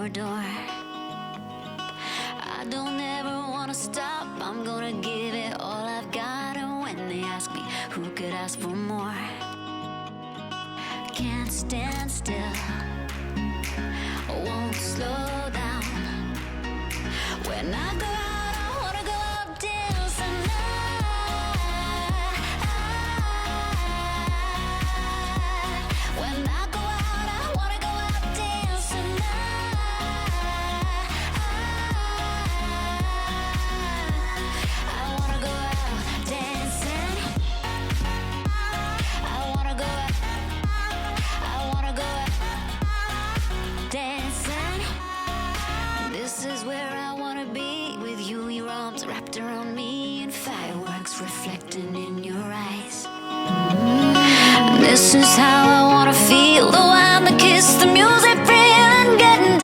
your door. I don't ever wanna stop, I'm gonna give it all I've got. And when they ask me who could ask for more, can't stand still, won't slow down. When I go out, I wanna go out dancing. When I go out, I wanna go out dancing. I wanna go out dancing. I wanna go out. I wanna go out dancing. This is where I wanna be with you, your arms wrapped around me, and fireworks reflecting in your eyes. This is how